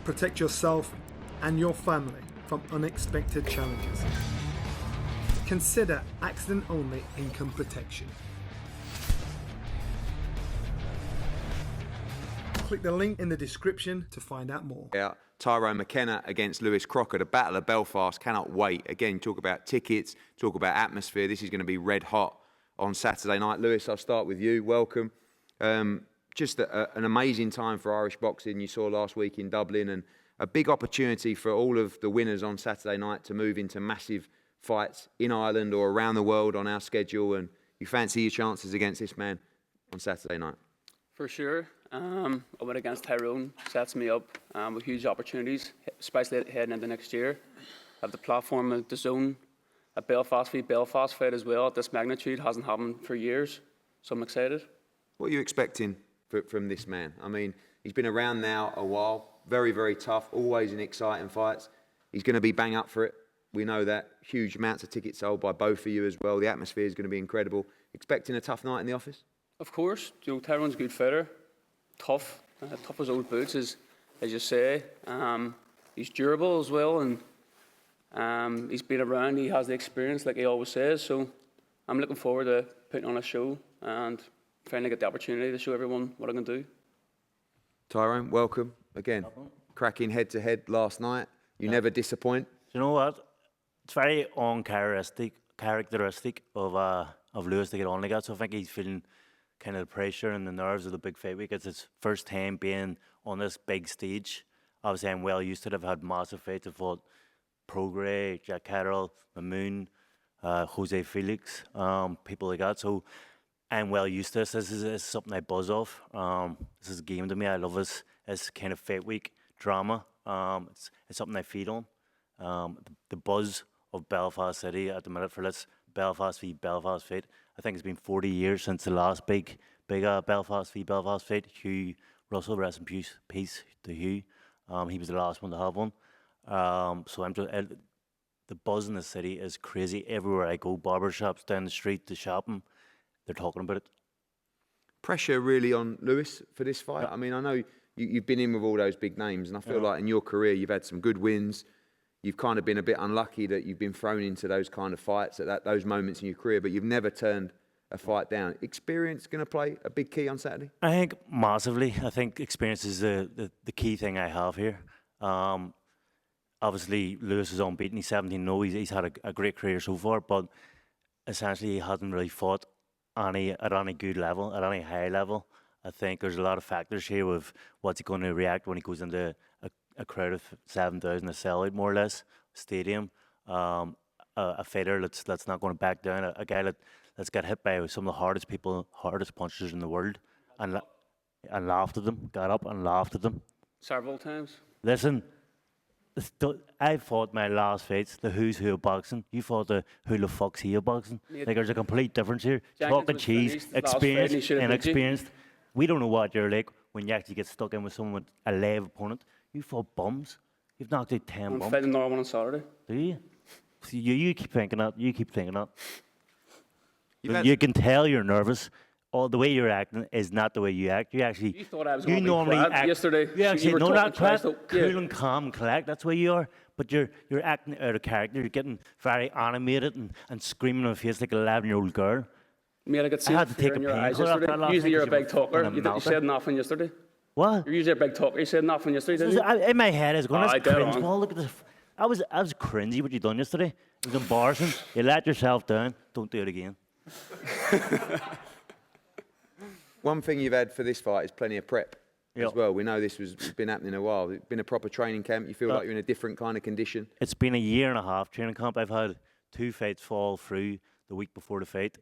Protect yourself and your family from unexpected challenges. Consider accident-only income protection. Click the link in the description to find out more. Yeah, Tyrone McKenna against Crocker, the Battle of Belfast. Cannot wait. Again, talk about tickets, talk about atmosphere. This is going to be red hot on Saturday night. Lewis, I'll start with you. Welcome. Just an amazing time for Irish boxing you saw last week in Dublin, and a big opportunity for all of the winners on Saturday night to move into massive fights in Ireland or around the world on our schedule. And you fancy your chances against this man on Saturday night? For sure. I went against Tyrone, sets me up with huge opportunities, especially heading into next year. I have the platform of the zone, a Belfast v Belfast fight as well at this magnitude. Hasn't happened for years, so I'm excited. What are you expecting from this man? I mean, he's been around now a while, very, very tough, always in exciting fights. He's going to be bang up for it. We know that. Huge amounts of tickets sold by both of you as well. The atmosphere is going to be incredible. Expecting a tough night in the office? Of course. Tyrone's a good fighter. Tough as old boots, as you say. He's durable as well, and he's been around. He has the experience, like he always says. So I'm looking forward to putting on a show and trying to get the opportunity to show everyone what I can do. Tyrone, welcome again. Cracking head-to-head last night. You never disappoint. You know what? It's very uncharacteristic of Lewis to get on like that. So I think he's feeling kind of the pressure and the nerves of the big fight week. It's his first time being on this big stage. Obviously, I'm well used to it. I've had massive fights. I've fought Prograis, Jack Carroll, Mamoon, Jose Felix, people like that. So I'm well used to this. This is something I buzz off. This is a game to me. I love this kind of fight week drama. It's something I feed on. The buzz of Belfast City at the minute for this Belfast v Belfast fight. I think it's been 40 years since the last big Belfast v Belfast fight. Hugh Russell, rest in peace to Hugh. He was the last one to have one. So I'm just the buzz in the city is crazy. Everywhere I go, barbershops down the street, the shopping, they're talking about it. Pressure really on Lewis for this fight. I mean, I know you've been in with all those big names, and I feel like in your career you've had some good wins. You've kind of been a bit unlucky that you've been thrown into those kind of fights at those moments in your career, but you've never turned a fight down. Experience going to play a big key on Saturday? I think massively. I think experience is the key thing I have here. Obviously, Lewis is unbeaten. He's 17-0. He's had a great career so far, but essentially he hasn't really fought at any good level, at any high level. I think there's a lot of factors here with what's he going to react when he goes into a crowd of 7,000, a sellout more or less, stadium. A fighter that's not going to back down, a guy that's got hit by some of the hardest punchers in the world, and laughed at them, got up and laughed at them. Several times. Listen, I fought my last fights, the who's who of boxing. You fought the who the fuck's he of boxing. Like there's a complete difference here. Chalk and cheese, experienced, inexperienced. We don't know what you're like when you actually get stuck in with someone with a live opponent. You fought bums. You've knocked out 10 bums. I'm fighting another one on Saturday. Do you? So you keep thinking that. You keep thinking that. You can tell you're nervous. All the way you're acting is not the way you act. You thought I was going to be quiet yesterday. You actually know that quiet, cool and calm and collect. That's where you are. But you're acting out of character. You're getting very animated and screaming in the face like an 11-year-old girl. Mate, I had to take a painkiller. Usually you're a big talker. You said nothing yesterday. What? You're usually a big talker. You said nothing yesterday, didn't you? In my head, I was going, that's cringe. Look at this. I was cringy what you done yesterday. It was embarrassing. You let yourself down. Don't do it again. One thing you've had for this fight is plenty of prep as well. We know this has been happening a while. It's been a proper training camp. You feel like you're in a different kind of condition? It's been a year and a half training camp. I've had 2 fights fall through the week before the fight.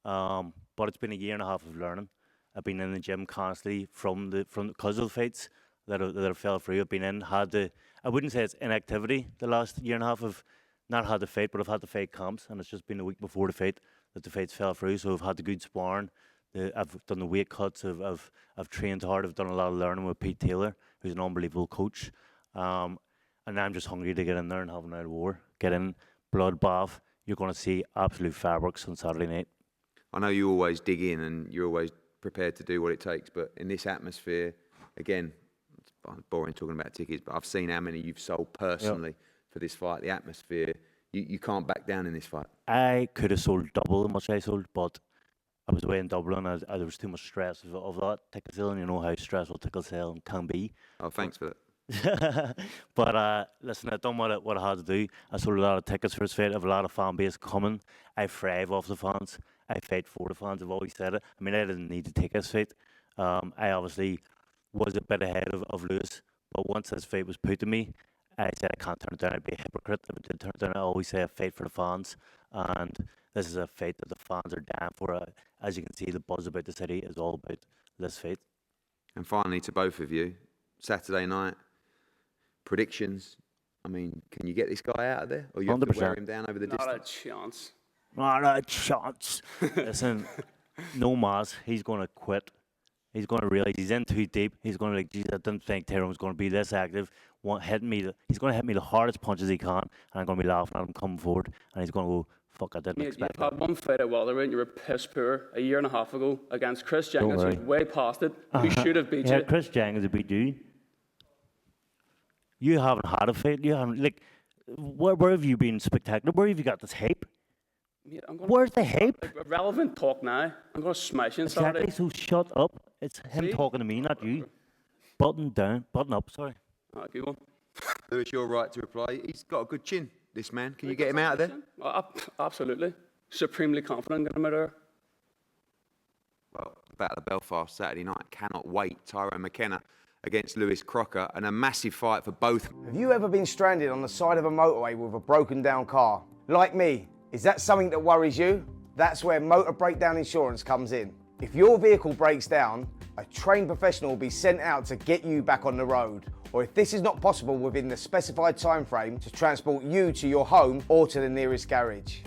But it's been a year and a half of learning. I've been in the gym constantly because of the fights that have fell through. I've been in, I wouldn't say it's inactivity the last year and a half. I've not had the fight, but I've had the fight camps, and it's just been the week before the fight that the fights fell through. So I've had the good sparring. I've done the weight cuts. I've trained hard. I've done a lot of learning with Pete Taylor, who's an unbelievable coach. And now I'm just hungry to get in there and have another war. Get in, bloodbath. You're going to see absolute fireworks on Saturday night. I know you always dig in and you're always prepared to do what it takes, but in this atmosphere, again, boring talking about tickets, but I've seen how many you've sold personally for this fight. The atmosphere, you can't back down in this fight. I could have sold double how much I sold, but I was away in Dublin and there was too much stress of that ticket selling. You know how stressful ticket selling can be. Oh, thanks for that. But listen, I done what I had to do. I sold a lot of tickets for this fight. I have a lot of fan base coming. I thrive off the fans. I fight for the fans. I've always said it. I mean, I didn't need to take this fight. I obviously was a bit ahead of Lewis, but once this fight was put to me, I said I can't turn it down. I'd be a hypocrite if I did turn it down. I always say I fight for the fans, and this is a fight that the fans are down for. As you can see, the buzz about the city is all about this fight. And finally, to both of you, Saturday night, predictions. I mean, can you get this guy out of there? Or you have to 100%. wear him down over the Not distance? a chance. Not a chance. Listen, no mas. He's going to quit. He's going to realize he's in too deep. He's going to like, geez, I didn't think Tyrone was going to be this active. He's going to hit me the hardest punches he can, and I'm going to be laughing at him coming forward, and he's going to go, fuck, I didn't Mate, expect you've had that. one fight at welterweight and you were piss poor a year and a half ago against Chris Jenkins, worry. who's way past it, who should have beat Yeah, you. Chris Jenkins beat you. You haven't had a fight. You haven't, like, where have you been spectacular? Where have you got this hype? Mate, I'm gonna, Where's the hype? like, relevant talk now. I'm going to smash you on Saturday. Exactly, so shut up. It's him See? talking to me, not you. Button up, sorry. Ah, good one. Lewis, you're right to reply. He's got a good chin, this man. Can you get him out of there? Absolutely. Supremely confident getting him out of there. Well, the Battle of Belfast Saturday night. Cannot wait. Tyrone McKenna against Lewis Crocker, and a massive fight for both. Have you ever been stranded on the side of a motorway with a broken down car? Like me, is that something that worries you? That's where motor breakdown insurance comes in. If your vehicle breaks down, a trained professional will be sent out to get you back on the road. Or if this is not possible within the specified time frame, to transport you to your home or to the nearest garage.